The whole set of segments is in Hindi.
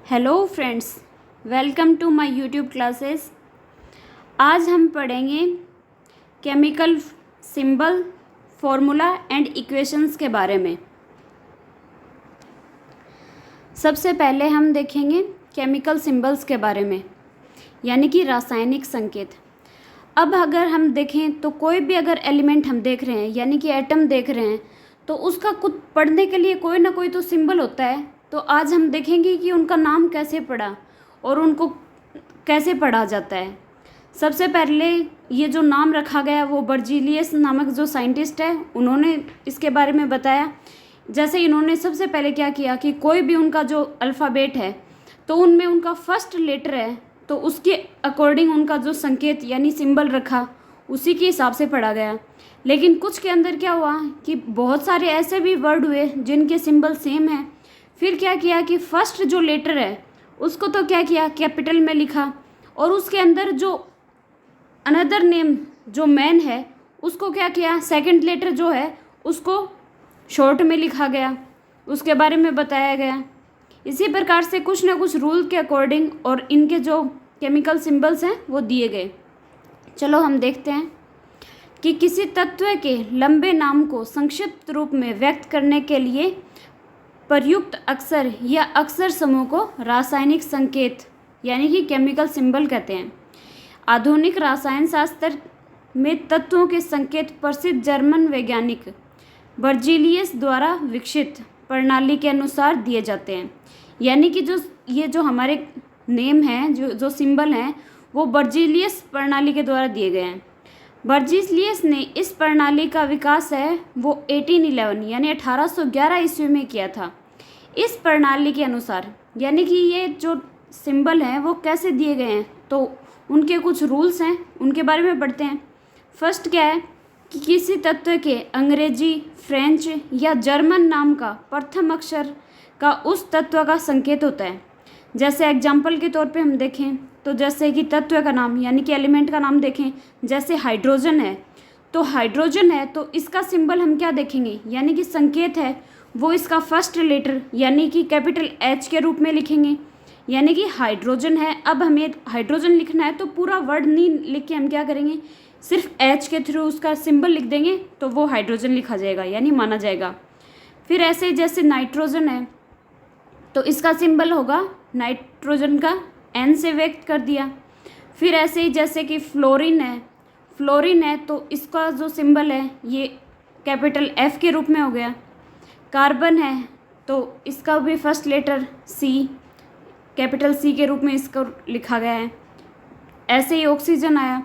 Hello friends, welcome to my YouTube classes. आज हम पढ़ेंगे chemical symbol, formula and equations के बारे में। सबसे पहले हम देखेंगे केमिकल सिंबल्स के बारे में, यानी कि रासायनिक संकेत। अब अगर हम देखें तो कोई भी अगर एलिमेंट हम देख रहे हैं, यानी कि एटम देख रहे हैं, तो उसका कुछ पढ़ने के लिए कोई ना कोई तो सिंबल होता है। तो आज हम देखेंगे कि उनका नाम कैसे पढ़ा और उनको कैसे पढ़ा जाता है। सबसे पहले ये जो नाम रखा गया वो बर्जीलियस नामक जो साइंटिस्ट है, उन्होंने इसके बारे में बताया। जैसे इन्होंने सबसे पहले क्या किया कि कोई भी उनका जो अल्फ़ाबेट है तो उनमें उनका फर्स्ट लेटर है, तो उसके अकॉर्डिंग उनका जो संकेत यानी सिंबल रखा, उसी के हिसाब से पढ़ा गया। लेकिन कुछ के अंदर क्या हुआ कि बहुत सारे ऐसे भी वर्ड हुए जिनके सिंबल सेम हैं। फिर क्या किया कि फर्स्ट जो लेटर है उसको तो क्या किया, कैपिटल में लिखा, और उसके अंदर जो अनदर नेम जो मैन है उसको क्या किया, सेकंड लेटर जो है उसको शॉर्ट में लिखा गया, उसके बारे में बताया गया। इसी प्रकार से कुछ ना कुछ रूल के अकॉर्डिंग और इनके जो केमिकल सिंबल्स हैं वो दिए गए। चलो हम देखते हैं कि किसी तत्व के लंबे नाम को संक्षिप्त रूप में व्यक्त करने के लिए प्रयुक्त अक्षर या अक्षर समूह को रासायनिक संकेत यानी कि केमिकल सिंबल कहते हैं। आधुनिक रसायन शास्त्र में तत्वों के संकेत प्रसिद्ध जर्मन वैज्ञानिक बर्जीलियस द्वारा विकसित प्रणाली के अनुसार दिए जाते हैं। यानी कि जो हमारे नेम हैं, जो सिंबल हैं, वो बर्जीलियस प्रणाली के द्वारा दिए गए हैं। बर्जीलियस ने इस प्रणाली का विकास है वो 1811 यानी 1811 ईस्वी में किया था। इस प्रणाली के अनुसार यानी कि ये जो सिंबल हैं वो कैसे दिए गए हैं, तो उनके कुछ रूल्स हैं, उनके बारे में पढ़ते हैं। फर्स्ट क्या है कि किसी तत्व के अंग्रेजी, फ्रेंच या जर्मन नाम का प्रथम अक्षर का उस तत्व का संकेत होता है। जैसे एग्जाम्पल के तौर पे हम देखें तो जैसे कि तत्व का नाम यानी कि एलिमेंट का नाम देखें, जैसे हाइड्रोजन है, तो हाइड्रोजन है तो इसका सिंबल हम क्या देखेंगे, यानी कि संकेत है वो इसका फर्स्ट लेटर यानी कि कैपिटल एच के रूप में लिखेंगे। यानी कि हाइड्रोजन है, अब हमें हाइड्रोजन लिखना है तो पूरा वर्ड नहीं लिख के हम क्या करेंगे, सिर्फ एच के थ्रू उसका सिंबल लिख देंगे तो वो हाइड्रोजन लिखा जाएगा यानी माना जाएगा। फिर ऐसे जैसे नाइट्रोजन है तो इसका सिंबल होगा नाइट्रोजन का एन से व्यक्त कर दिया। फिर ऐसे ही जैसे कि फ्लोरीन है तो इसका जो सिंबल है ये कैपिटल एफ के रूप में हो गया। कार्बन है तो इसका भी फर्स्ट लेटर सी, कैपिटल सी के रूप में इसको लिखा गया है। ऐसे ही ऑक्सीजन आया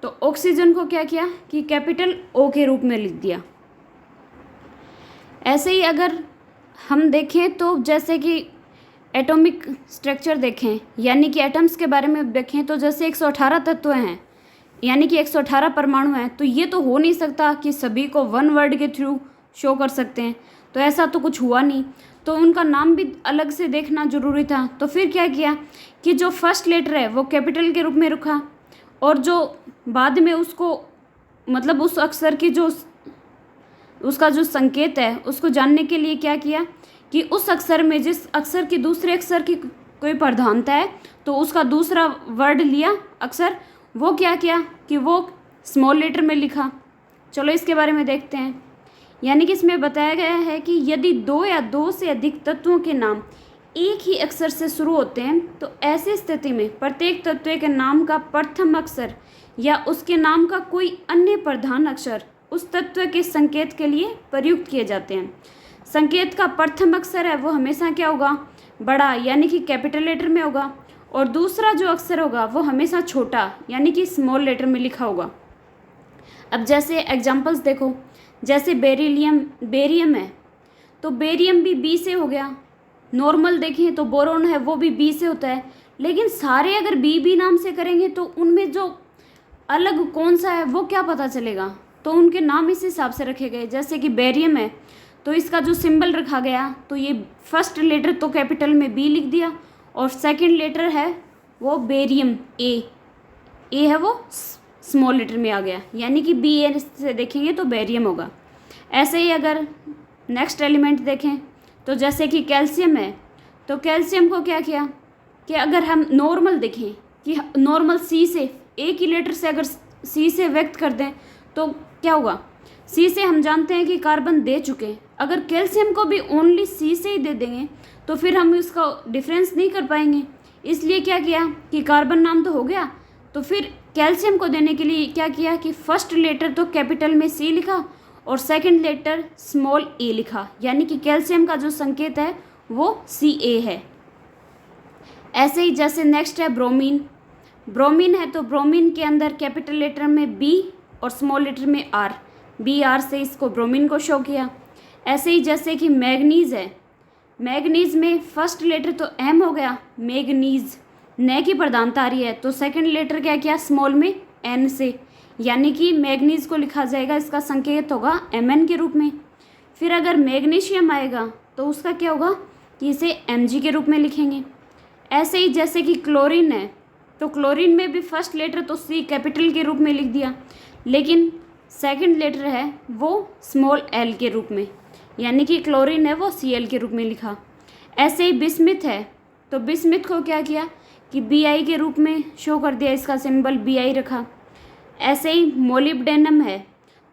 तो ऑक्सीजन को क्या किया कि कैपिटल ओ के रूप में लिख दिया। ऐसे ही अगर हम देखें तो जैसे कि एटॉमिक स्ट्रक्चर देखें यानी कि एटम्स के बारे में देखें तो जैसे 118 तत्व हैं यानी कि 118 परमाणु हैं, तो ये तो हो नहीं सकता कि सभी को वन वर्ड के थ्रू शो कर सकते हैं, तो ऐसा तो कुछ हुआ नहीं, तो उनका नाम भी अलग से देखना ज़रूरी था। तो फिर क्या किया कि जो फर्स्ट लेटर है वो कैपिटल के रूप में रखा, और जो बाद में उसको मतलब उस अक्षर की जो उसका जो संकेत है उसको जानने के लिए क्या किया कि उस अक्षर में जिस अक्षर की दूसरे अक्षर की कोई प्रधानता है तो उसका दूसरा वर्ड लिया अक्षर, वो क्या किया कि वो स्मॉल लेटर में लिखा। चलो इसके बारे में देखते हैं। यानी कि इसमें बताया गया है कि यदि दो या दो से अधिक तत्वों के नाम एक ही अक्षर से शुरू होते हैं तो ऐसी स्थिति में प्रत्येक तत्व के नाम का प्रथम अक्षर या उसके नाम का कोई अन्य प्रधान अक्षर उस तत्व के संकेत के लिए प्रयुक्त किए जाते हैं। संकेत का प्रथम अक्षर है वो हमेशा क्या होगा, बड़ा यानी कि कैपिटल लेटर में होगा, और दूसरा जो अक्षर होगा वो हमेशा छोटा यानी कि स्मॉल लेटर में लिखा होगा। अब जैसे एग्जांपल्स देखो, जैसे बेरियम है तो बेरियम भी बी से हो गया। नॉर्मल देखें तो बोरोन है वो भी बी से होता है, लेकिन सारे अगर बी नाम से करेंगे तो उनमें जो अलग कौन सा है वो क्या पता चलेगा, तो उनके नाम इस हिसाब से रखे गए। जैसे कि बेरियम है तो इसका जो सिंबल रखा गया तो ये फर्स्ट लेटर तो कैपिटल में बी लिख दिया, और सेकंड लेटर है वो बेरियम ए है वो स्मॉल लेटर में आ गया, यानी कि बी ए से देखेंगे तो बेरियम होगा। ऐसे ही अगर नेक्स्ट एलिमेंट देखें तो जैसे कि कैल्शियम है तो कैल्शियम को क्या किया कि अगर हम नॉर्मल देखें कि नॉर्मल सी से एक ही लेटर से अगर सी से व्यक्त कर दें तो क्या होगा, सी से हम जानते हैं कि कार्बन दे चुके हैं, अगर कैल्शियम को भी ओनली सी से ही दे देंगे तो फिर हम इसका डिफरेंस नहीं कर पाएंगे। इसलिए क्या किया कि कार्बन नाम तो हो गया, तो फिर कैल्शियम को देने के लिए क्या किया कि फर्स्ट लेटर तो कैपिटल में सी लिखा और सेकंड लेटर स्मॉल ए लिखा, यानी कि कैल्शियम का जो संकेत है वो Ca है। ऐसे ही जैसे नेक्स्ट है ब्रोमीन। ब्रोमीन है तो ब्रोमीन के अंदर कैपिटल लेटर में बी और स्मॉल लेटर में आर, बी आर से इसको ब्रोमीन को शो किया। ऐसे ही जैसे कि मैग्नीज है, मैग्नीज में फर्स्ट लेटर तो एम हो गया, मैग्नीज न की प्रधानता आ रही है तो सेकंड लेटर क्या किया स्मॉल में एन से, यानी कि मैग्नीज को लिखा जाएगा, इसका संकेत होगा Mn के रूप में। फिर अगर मैग्नीशियम आएगा तो उसका क्या होगा कि इसे Mg के रूप में लिखेंगे। ऐसे ही जैसे कि क्लोरीन है तो क्लोरीन में भी फर्स्ट लेटर तो C कैपिटल के रूप में लिख दिया, लेकिन सेकंड लेटर है वो स्मॉल l के रूप में, यानी कि क्लोरीन है वो Cl के रूप में लिखा। ऐसे ही बिस्मिथ है तो बिस्मिथ को क्या किया कि Bi के रूप में शो कर दिया, इसका सिंबल Bi रखा। ऐसे ही मोलिब्डेनम है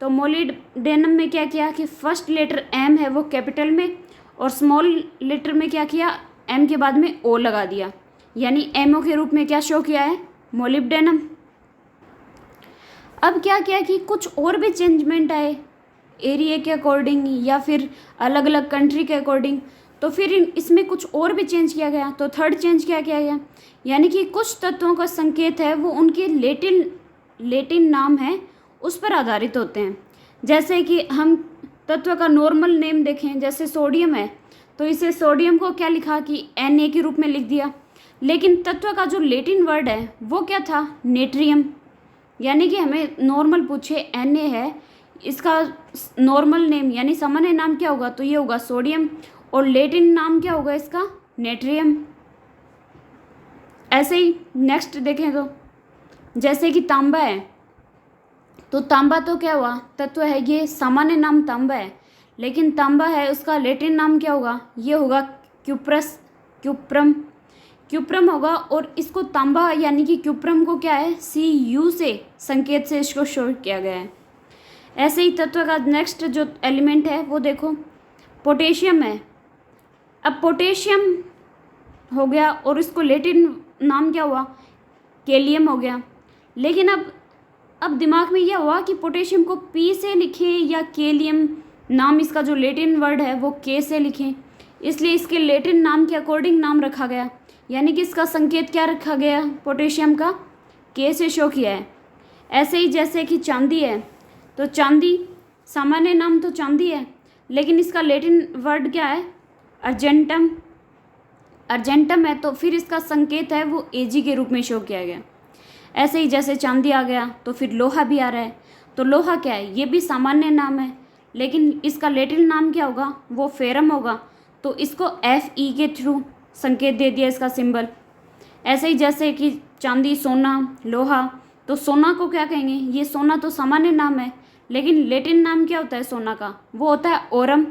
तो मोलिब्डेनम में क्या किया कि फर्स्ट लेटर M है वो कैपिटल में और स्मॉल लेटर में क्या किया M के बाद में O लगा दिया, यानी MO के रूप में क्या शो किया है मोलिब्डेनम। अब क्या किया कि कुछ और भी चेंजमेंट आए एरिया के अकॉर्डिंग या फिर अलग अलग कंट्री के अकॉर्डिंग, तो फिर इसमें कुछ और भी चेंज किया गया। तो थर्ड चेंज क्या किया गया, यानी कि कुछ तत्वों का संकेत है वो उनके लेटिन नाम है उस पर आधारित होते हैं। जैसे कि हम तत्व का नॉर्मल नेम देखें, जैसे सोडियम है तो इसे सोडियम को क्या लिखा कि Na के रूप में लिख दिया, लेकिन तत्व का जो लेटिन वर्ड है वो क्या था नेट्रियम, यानी कि हमें नॉर्मल पूछे Na है, इसका नॉर्मल नेम यानी सामान्य नाम क्या होगा तो ये होगा सोडियम और लेटिन नाम क्या होगा इसका नेट्रियम। ऐसे ही नेक्स्ट देखें तो जैसे कि तांबा है तो तांबा तो क्या हुआ तत्व है, ये सामान्य नाम तांबा है, लेकिन तांबा है उसका लेटिन नाम क्या होगा, ये होगा क्यूप्रम होगा और इसको तांबा यानी कि क्यूप्रम को क्या है Cu से संकेत से इसको शो किया गया है। ऐसे ही तत्व का नेक्स्ट जो एलिमेंट है वो देखो पोटेशियम है। अब पोटेशियम हो गया और इसको लेटिन नाम क्या हुआ केलियम हो गया, लेकिन अब दिमाग में यह हुआ कि पोटेशियम को P से लिखें या केलियम नाम इसका जो लेटिन वर्ड है वो K से लिखें, इसलिए इसके लेटिन नाम के अकॉर्डिंग नाम रखा गया, यानी कि इसका संकेत क्या रखा गया पोटेशियम का K से शो किया है। ऐसे ही जैसे कि चांदी है तो चांदी सामान्य नाम तो चांदी है, लेकिन इसका लेटिन वर्ड क्या है अर्जेंटम है, तो फिर इसका संकेत है वो Ag के रूप में शो किया गया। ऐसे ही जैसे चांदी आ गया तो फिर लोहा भी आ रहा है, तो लोहा क्या है ये भी सामान्य नाम है, लेकिन इसका लेटिन नाम क्या होगा वो फेरम होगा, तो इसको Fe के थ्रू संकेत दे दिया इसका सिंबल। ऐसे ही जैसे कि चांदी सोना लोहा, तो सोना को क्या कहेंगे, ये सोना तो सामान्य नाम है, लेकिन लेटिन नाम क्या होता है सोना का वो होता है ओरम,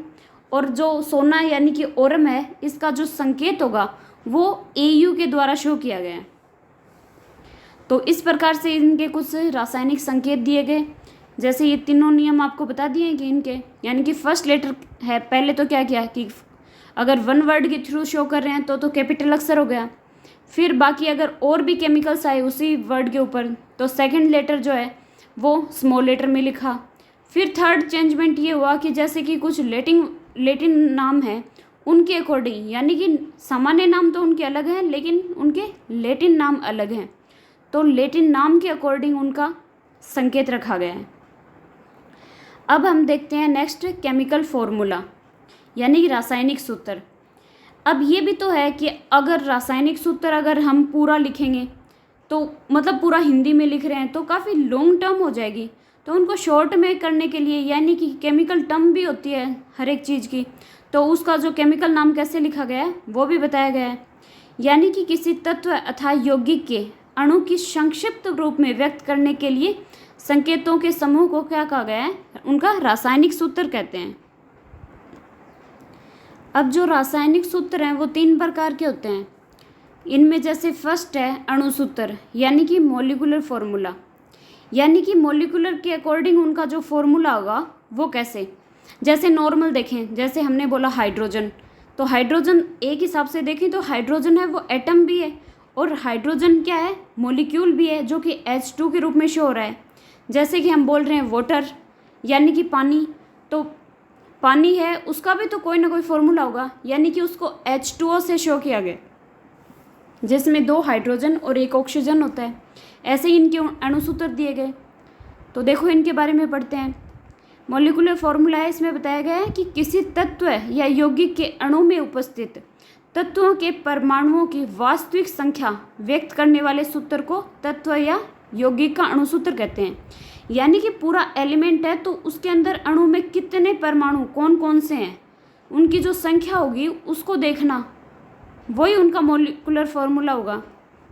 और जो सोना यानी कि ओरम है इसका जो संकेत होगा वो Au के द्वारा शो किया गया है। तो इस प्रकार से इनके कुछ रासायनिक संकेत दिए गए, जैसे ये तीनों नियम आपको बता दिए हैं कि इनके यानी कि फर्स्ट लेटर है, पहले तो क्या किया कि अगर वन वर्ड के थ्रू शो कर रहे हैं तो कैपिटल अक्षर हो गया, फिर बाकी अगर और भी केमिकल्स आए उसी वर्ड के ऊपर तो सेकंड लेटर जो है वो स्मॉल लेटर में लिखा। फिर थर्ड चेंजमेंट ये हुआ कि जैसे कि कुछ लेटिन नाम है उनके अकॉर्डिंग, यानी कि सामान्य नाम तो उनके अलग हैं लेकिन उनके लेटिन नाम अलग हैं, तो लेटिन नाम के अकॉर्डिंग उनका संकेत रखा गया है। अब हम देखते हैं नेक्स्ट केमिकल फॉर्मूला यानी कि रासायनिक सूत्र। अब ये भी तो है कि अगर रासायनिक सूत्र अगर हम पूरा लिखेंगे तो मतलब पूरा हिंदी में लिख रहे हैं तो काफ़ी लॉन्ग टर्म हो जाएगी, तो उनको शॉर्ट में करने के लिए यानी कि केमिकल टर्म भी होती है हर एक चीज़ की, तो उसका जो केमिकल नाम कैसे लिखा गया है वो भी बताया गया है। यानी कि किसी तत्व अथवा यौगिक के अणु की संक्षिप्त रूप में व्यक्त करने के लिए संकेतों के समूह को क्या कहा गया है, उनका रासायनिक सूत्र कहते हैं। अब जो रासायनिक सूत्र हैं वो 3 प्रकार के होते हैं। इनमें जैसे फर्स्ट है अणु सूत्र, यानी कि मॉलिक्यूलर फॉर्मूला, यानी कि मॉलिक्यूलर के अकॉर्डिंग उनका जो फॉर्मूला होगा वो कैसे, जैसे नॉर्मल देखें, जैसे हमने बोला हाइड्रोजन, तो हाइड्रोजन एक हिसाब से देखें तो हाइड्रोजन है वो एटम भी है, और हाइड्रोजन क्या है, मॉलिक्यूल भी है, जो कि H2 के रूप में शो हो रहा है। जैसे कि हम बोल रहे हैं वाटर, यानी कि पानी, तो पानी है उसका भी तो कोई ना कोई फॉर्मूला होगा, यानी कि उसको H2O से शो किया गया, जिसमें 2 हाइड्रोजन और 1 ऑक्सीजन होता है। ऐसे ही इनके अणुसूत्र दिए गए, तो देखो इनके बारे में पढ़ते हैं। मॉलिक्यूलर फॉर्मूला है, इसमें बताया गया है कि किसी तत्व या यौगिक के अणु में उपस्थित तत्वों के परमाणुओं की वास्तविक संख्या व्यक्त करने वाले सूत्र को तत्व या यौगिक का अणुसूत्र कहते हैं। यानी कि पूरा एलिमेंट है तो उसके अंदर अणु में कितने परमाणु कौन कौन से हैं, उनकी जो संख्या होगी उसको देखना, वही उनका मॉलिक्यूलर फॉर्मूला होगा।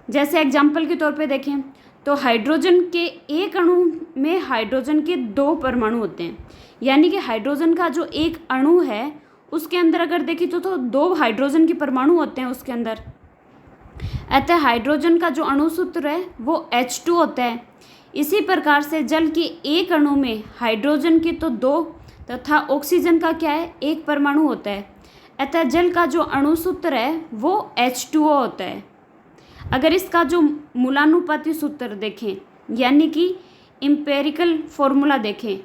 जैसे एग्जाम्पल के तौर पे देखें तो हाइड्रोजन के एक अणु में हाइड्रोजन के 2 परमाणु होते हैं, यानी कि हाइड्रोजन का जो एक अणु है उसके अंदर अगर देखें तो 2 हाइड्रोजन के परमाणु होते हैं उसके अंदर। अतः हाइड्रोजन का जो अणुसूत्र है वो H2 होता है। इसी प्रकार से जल के एक अणु में हाइड्रोजन के तो 2 तथा ऑक्सीजन का क्या है, 1 परमाणु होता है। अतः जल का जो अणुसूत्र है वो H2O होता है। अगर इसका जो मूलानुपाती सूत्र देखें, यानी कि एम्पिरिकल फॉर्मूला देखें,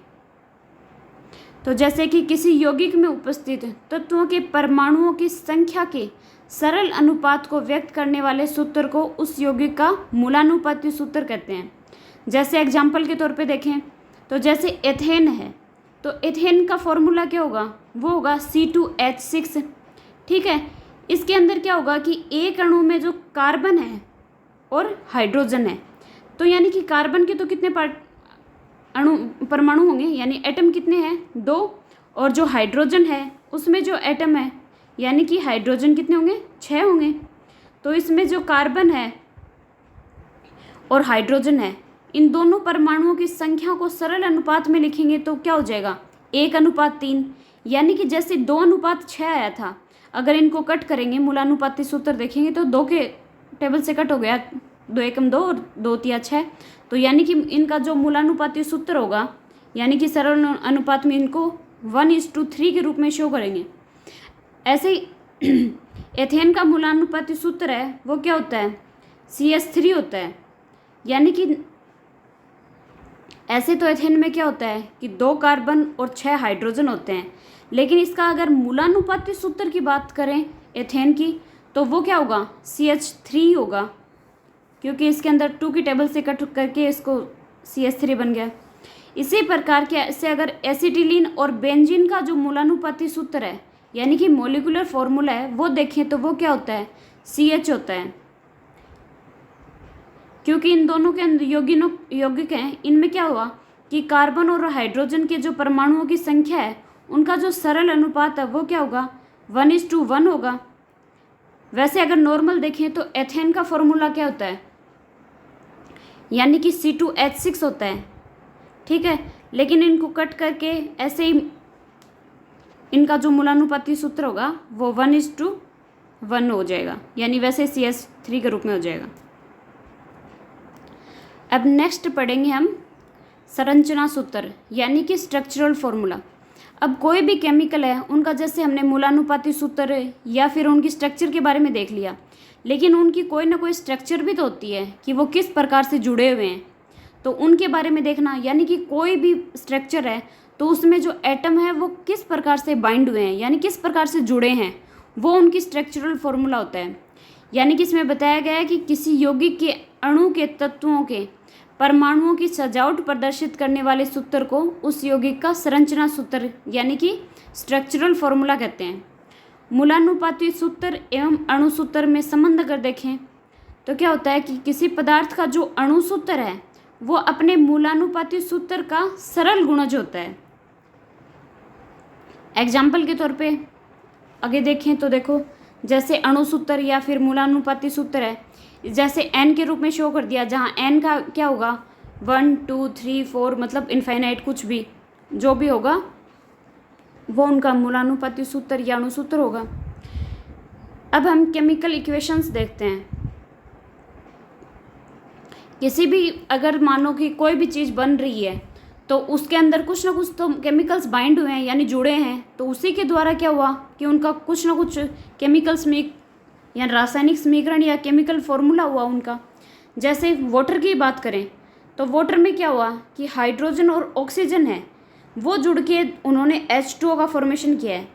तो जैसे कि किसी यौगिक में उपस्थित तत्वों के परमाणुओं की संख्या के सरल अनुपात को व्यक्त करने वाले सूत्र को उस यौगिक का मूलानुपाती सूत्र कहते हैं। जैसे एग्जाम्पल के तौर पे देखें तो जैसे एथेन है, तो एथेन का फॉर्मूला क्या होगा, वो होगा C2H6। ठीक है, इसके अंदर क्या होगा कि एक अणु में जो कार्बन है और हाइड्रोजन है, तो यानी कि कार्बन के तो कितने परमाणु होंगे, यानी एटम कितने हैं, 2, और जो हाइड्रोजन है उसमें जो एटम है, यानी कि हाइड्रोजन कितने होंगे, 6 होंगे। तो इसमें जो कार्बन है और हाइड्रोजन है, इन दोनों परमाणुओं की संख्या को सरल अनुपात में लिखेंगे तो क्या हो जाएगा, 1:3। यानी कि जैसे 2:6 आया था, अगर इनको कट करेंगे मूलानुपाती सूत्र देखेंगे तो 2 के टेबल से कट हो गया, 2 एकम 2 और 2 तिया 6। तो यानी कि इनका जो मूलानुपाती सूत्र होगा, यानी कि सरल अनुपात में इनको 1:3 के रूप में शो करेंगे। ऐसे ही एथेन का मूलानुपाती सूत्र है वो क्या होता है, CH3 होता है। यानी कि ऐसे तो एथेन में क्या होता है कि 2 कार्बन और 6 हाइड्रोजन होते हैं, लेकिन इसका अगर मूलानुपाती सूत्र की बात करें एथेन की, तो वो क्या होगा, CH3 होगा, क्योंकि इसके अंदर 2 की टेबल से कट करके इसको CH3 बन गया। इसी प्रकार के ऐसे अगर एसिटिलीन और बेंजीन का जो मूलानुपाती सूत्र है, यानी कि मॉलिक्यूलर फॉर्मूला है, वो देखें तो वो क्या होता है, CH होता है। क्योंकि इन दोनों के यौगिक हैं, इनमें क्या हुआ कि कार्बन और हाइड्रोजन के जो परमाणुओं की संख्या है उनका जो सरल अनुपात है वो क्या होगा, 1:1 होगा। वैसे अगर नॉर्मल देखें तो एथेन का फॉर्मूला क्या होता है, यानी कि C2H6 होता है। ठीक है, लेकिन इनको कट करके ऐसे ही इनका जो मूलानुपाती सूत्र होगा वो 1:1 हो जाएगा, यानी वैसे CH3 के रूप में हो जाएगा। अब नेक्स्ट पढ़ेंगे हम संरचना सूत्र, यानी कि स्ट्रक्चरल फॉर्मूला। अब कोई भी केमिकल है उनका जैसे हमने मूलानुपाती सूत्र या फिर उनकी स्ट्रक्चर के बारे में देख लिया, लेकिन उनकी कोई ना कोई स्ट्रक्चर भी तो होती है कि वो किस प्रकार से जुड़े हुए हैं, तो उनके बारे में देखना। यानी कि कोई भी स्ट्रक्चर है तो उसमें जो एटम है वो किस प्रकार से बाइंड हुए हैं, यानी किस प्रकार से जुड़े हैं, वो उनकी स्ट्रक्चरल फॉर्मूला होता है। यानी कि इसमें बताया गया है कि किसी यौगिक के अणु के तत्वों के परमाणुओं की सजावट प्रदर्शित करने वाले सूत्र को उस यौगिक का संरचना सूत्र यानी कि स्ट्रक्चरल फॉर्मूला कहते हैं। मूलानुपाती सूत्र एवं अणुसूत्र में संबंध अगर देखें तो क्या होता है कि किसी पदार्थ का जो अणुसूत्र है वो अपने मूलानुपाती सूत्र का सरल गुणज होता है। एग्जाम्पल के तौर पे आगे देखें तो देखो, जैसे अणुसूत्र या फिर मूलानुपाती सूत्र है, जैसे n के रूप में शो कर दिया, जहाँ n का क्या होगा 1 2 3 4 मतलब इनफाइनाइट, कुछ भी जो भी होगा वो उनका मूलानुपाती सूत्र या अणुसूत्र होगा। अब हम केमिकल इक्वेशंस देखते हैं। किसी भी अगर मानो कि कोई भी चीज़ बन रही है तो उसके अंदर कुछ ना कुछ तो केमिकल्स बाइंड हुए हैं यानी जुड़े हैं, तो उसी के द्वारा क्या हुआ कि उनका कुछ ना कुछ केमिकल या रासायनिक समीकरण या केमिकल फॉर्मूला हुआ उनका। जैसे वाटर की बात करें तो वाटर में क्या हुआ कि हाइड्रोजन और ऑक्सीजन है वो जुड़ के उन्होंने H2O का फॉर्मेशन किया है।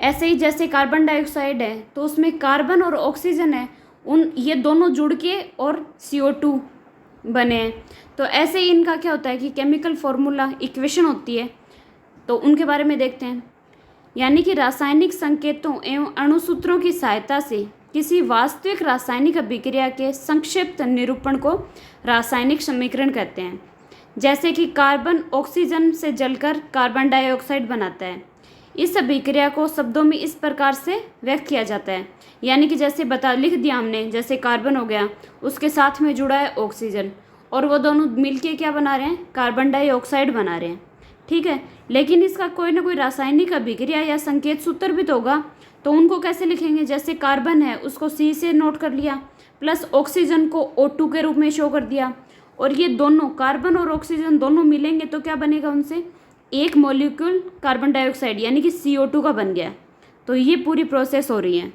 ऐसे ही जैसे कार्बन डाइऑक्साइड है तो उसमें कार्बन और ऑक्सीजन है, ये दोनों जुड़ के और CO2 बने हैं। तो ऐसे ही इनका क्या होता है कि केमिकल फॉर्मूला इक्वेशन होती है, तो उनके बारे में देखते हैं। यानी कि रासायनिक संकेतों एवं अणुसूत्रों की सहायता से किसी वास्तविक रासायनिक अभिक्रिया के संक्षिप्त निरूपण को रासायनिक समीकरण कहते हैं। जैसे कि कार्बन ऑक्सीजन से जलकर कार्बन डाइऑक्साइड बनाता है। इस अभिक्रिया को शब्दों में इस प्रकार से व्यक्त किया जाता है, यानी कि जैसे लिख दिया हमने, जैसे कार्बन हो गया, उसके साथ में जुड़ा है ऑक्सीजन, और वो दोनों मिलके क्या बना रहे हैं, कार्बन डाइऑक्साइड बना रहे हैं। ठीक है, लेकिन इसका कोई ना कोई रासायनिक अभिक्रिया या संकेत सूत्र भी तो होगा, तो उनको कैसे लिखेंगे। जैसे कार्बन है उसको C से नोट कर लिया, प्लस ऑक्सीजन को O2 के रूप में शो कर दिया, और ये दोनों कार्बन और ऑक्सीजन दोनों मिलेंगे तो क्या बनेगा, उनसे एक मॉलिक्यूल कार्बन डाइऑक्साइड यानी कि CO2 का बन गया। तो ये पूरी प्रोसेस हो रही है।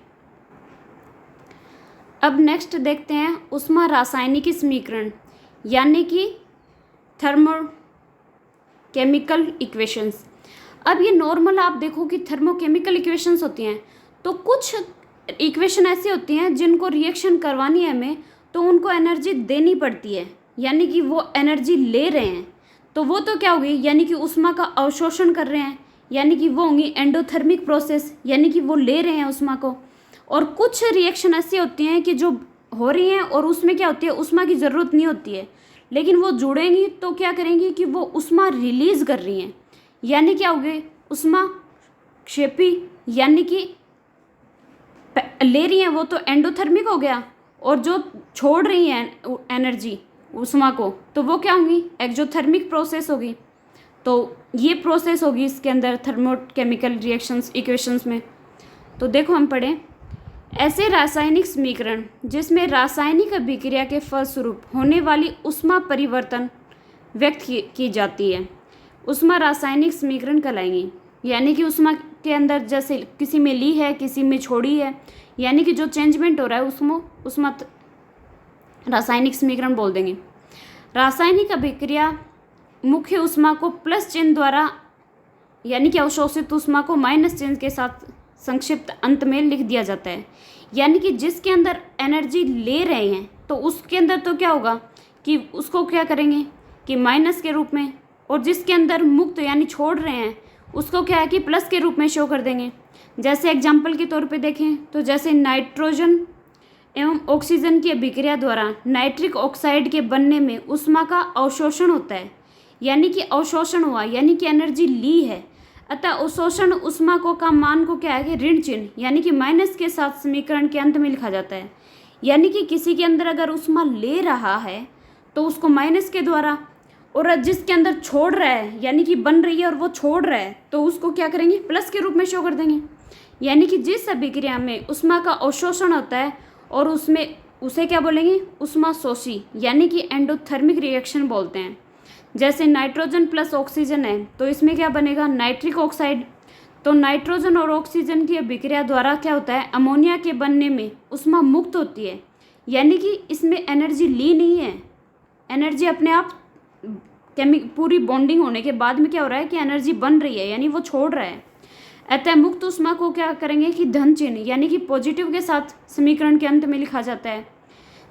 अब नेक्स्ट देखते हैं ऊष्मा रासायनिकी समीकरण यानी कि थर्मोकेमिकल इक्वेशंस। अब ये नॉर्मल आप देखो कि थर्मोकेमिकल इक्वेशंस होती हैं, तो कुछ इक्वेशन ऐसी होती हैं जिनको रिएक्शन करवानी है हमें, तो उनको एनर्जी देनी पड़ती है, यानी कि वो एनर्जी ले रहे हैं, तो वो तो क्या होगी, यानी कि ऊष्मा का अवशोषण कर रहे हैं, यानी कि वो होंगी एंडोथर्मिक प्रोसेस, यानी कि वो ले रहे हैं ऊष्मा को। और कुछ रिएक्शन ऐसी होती हैं कि जो हो रही हैं और उसमें क्या होती है, ऊष्मा की ज़रूरत नहीं होती है, लेकिन वो जुड़ेंगी तो क्या करेंगी कि वो ऊष्मा रिलीज़ कर रही हैं, यानी क्या हो गई, ऊष्मा क्षेपी, यानी कि ले रही हैं वो तो एंडोथर्मिक हो गया, और जो छोड़ रही हैं एनर्जी ऊष्मा को, तो वो क्या होंगी, एक्सोथर्मिक प्रोसेस होगी। तो ये प्रोसेस होगी इसके अंदर थर्मोकेमिकल रिएक्शंस इक्वेशंस में। तो देखो हम पढ़ें, ऐसे रासायनिक समीकरण जिसमें रासायनिक अभिक्रिया के फलस्वरूप होने वाली ऊष्मा परिवर्तन व्यक्त की जाती है, ऊष्मा रासायनिक समीकरण कहलाएंगी। यानी कि ऊष्मा के अंदर जैसे किसी में ली है, किसी में छोड़ी है, यानी कि जो चेंजमेंट हो रहा है उसको ऊष्मा रासायनिक समीकरण बोल देंगे। रासायनिक अभिक्रिया मुख्य ऊष्मा को प्लस चिन्ह द्वारा, यानी कि अवशोषित ऊष्मा को माइनस चिन्ह के साथ संक्षिप्त अंत में लिख दिया जाता है। यानी कि जिसके अंदर एनर्जी ले रहे हैं तो उसके अंदर तो क्या होगा कि उसको क्या करेंगे कि माइनस के रूप में, और जिसके अंदर मुक्त यानी छोड़ रहे हैं उसको क्या है कि प्लस के रूप में शो कर देंगे। जैसे एग्जाम्पल के तौर पे देखें तो जैसे नाइट्रोजन एवं ऑक्सीजन की अभिक्रिया द्वारा नाइट्रिक ऑक्साइड के बनने में ऊष्मा का अवशोषण होता है, यानी कि अवशोषण हुआ, यानी कि एनर्जी ली है, अतः अवशोषण ऊष्मा को का मान को क्या है कि ऋण चिन्ह यानी कि माइनस के साथ समीकरण के अंत में लिखा जाता है। यानी कि किसी के अंदर अगर ऊष्मा ले रहा है तो उसको माइनस के द्वारा, और जिसके अंदर छोड़ रहा है यानी कि बन रही है और वो छोड़ रहा है तो उसको क्या करेंगे, प्लस के रूप में शो कर देंगे। यानी कि जिस अभिक्रिया में ऊष्मा का अवशोषण होता है और उसमें उसे क्या बोलेंगे, ऊष्मा शोषी, यानी कि एंडोथर्मिक रिएक्शन बोलते हैं। जैसे नाइट्रोजन प्लस ऑक्सीजन है तो इसमें क्या बनेगा, नाइट्रिक ऑक्साइड। तो नाइट्रोजन और ऑक्सीजन की अभिक्रिया द्वारा क्या होता है, अमोनिया के बनने में ऊष्मा मुक्त होती है, यानी कि इसमें एनर्जी ली नहीं है, एनर्जी अपने आप पूरी बॉन्डिंग होने के बाद में क्या हो रहा है कि एनर्जी बन रही है, यानी वो छोड़ रहा है। अतः मुक्त ऊष्मा को क्या करेंगे कि धन चिन्ह यानी कि पॉजिटिव के साथ समीकरण के अंत में लिखा जाता है।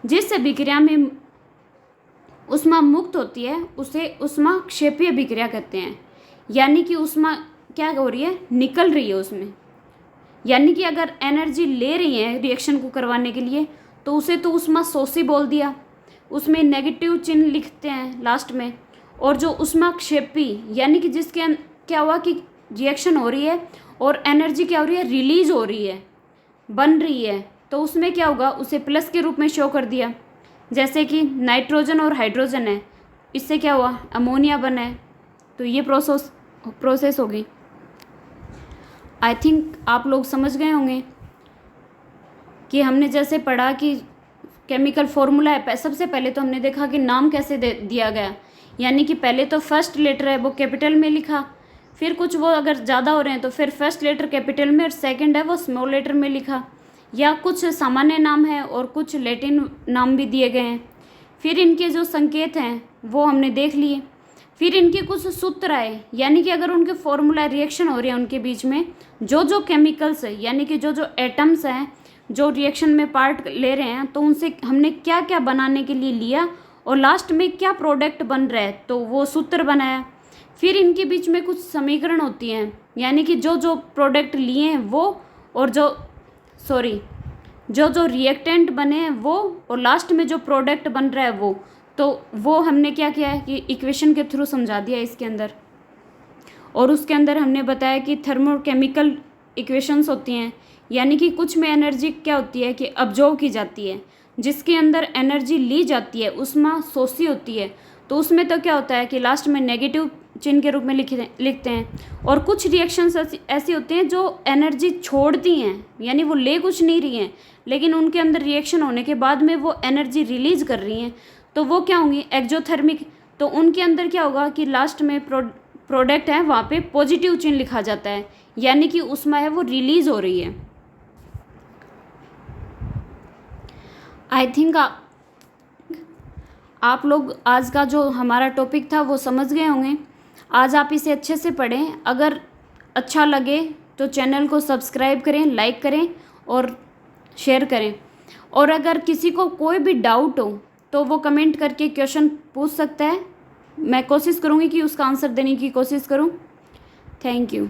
जिस अभिक्रिया में ऊष्मा मुक्त होती है उसे ऊष्मा क्षेपीय अभिक्रिया कहते हैं, यानी कि ऊष्मा क्या हो रही है, निकल रही है उसमें, यानी कि अगर एनर्जी ले रही है रिएक्शन को करवाने के लिए तो उसे तो ऊष्मा शोषी बोल दिया, उसमें नेगेटिव चिन्ह लिखते हैं लास्ट में। और जो ऊष्मा क्षेपी यानी कि जिसके क्या हुआ कि रिएक्शन हो रही है और एनर्जी क्या हो रही है, रिलीज हो रही है, बन रही है, तो उसमें क्या होगा, उसे प्लस के रूप में शो कर दिया। जैसे कि नाइट्रोजन और हाइड्रोजन है, इससे क्या हुआ, अमोनिया बना है, तो ये प्रोसेस होगी। आई थिंक आप लोग समझ गए होंगे कि हमने जैसे पढ़ा कि केमिकल फॉर्मूला है, सबसे पहले तो हमने देखा कि नाम कैसे दिया गया, यानी कि पहले तो फर्स्ट लेटर है वो कैपिटल में लिखा, फिर कुछ वो अगर ज़्यादा हो रहे हैं तो फिर फर्स्ट लेटर कैपिटल में और सेकंड है वो स्मॉल लेटर में लिखा, या कुछ सामान्य नाम है और कुछ लैटिन नाम भी दिए गए हैं। फिर इनके जो संकेत हैं वो हमने देख लिए। फिर इनके कुछ सूत्र आए, यानी कि अगर उनके फॉर्मूला रिएक्शन हो रहे हैं उनके बीच में जो जो केमिकल्स है, यानी कि जो जो एटम्स हैं जो रिएक्शन में पार्ट ले रहे हैं, तो उनसे हमने क्या क्या बनाने के लिए लिया और लास्ट में क्या प्रोडक्ट बन रहा है, तो वो सूत्र बनाया। फिर इनके बीच में कुछ समीकरण होती हैं, यानी कि जो जो प्रोडक्ट लिए हैं वो और जो जो रिएक्टेंट बने हैं वो और लास्ट में जो प्रोडक्ट बन रहा है वो हमने क्या किया है कि इक्वेशन के थ्रू समझा दिया इसके अंदर। और उसके अंदर हमने बताया कि थर्मोकेमिकल इक्वेशंस होती हैं, यानी कि कुछ में एनर्जी क्या होती है कि अब्जॉर्व की जाती है, जिसके अंदर एनर्जी ली जाती है उसमें सोसी होती है, तो उसमें तो क्या होता है कि लास्ट में नेगेटिव चिन्ह के रूप में लिखते हैं। और कुछ रिएक्शंस ऐसी होती हैं जो एनर्जी छोड़ती हैं, यानी वो ले कुछ नहीं रही हैं लेकिन उनके अंदर रिएक्शन होने के बाद में वो एनर्जी रिलीज कर रही हैं, तो वो क्या होंगी एक्जोथर्मिक। तो उनके अंदर क्या होगा कि लास्ट में प्रोडक्ट है वहाँ पे पॉजिटिव चिन्ह लिखा जाता है, यानी कि उसमें है वो रिलीज हो रही है। आई थिंक आप लोग आज का जो हमारा टॉपिक था वो समझ गए होंगे। आज आप इसे अच्छे से पढ़ें, अगर अच्छा लगे तो चैनल को सब्सक्राइब करें, लाइक करें और शेयर करें। और अगर किसी को कोई भी डाउट हो तो वो कमेंट करके क्वेश्चन पूछ सकता है, मैं कोशिश करूँगी कि उसका आंसर देने की कोशिश करूँ। Thank you.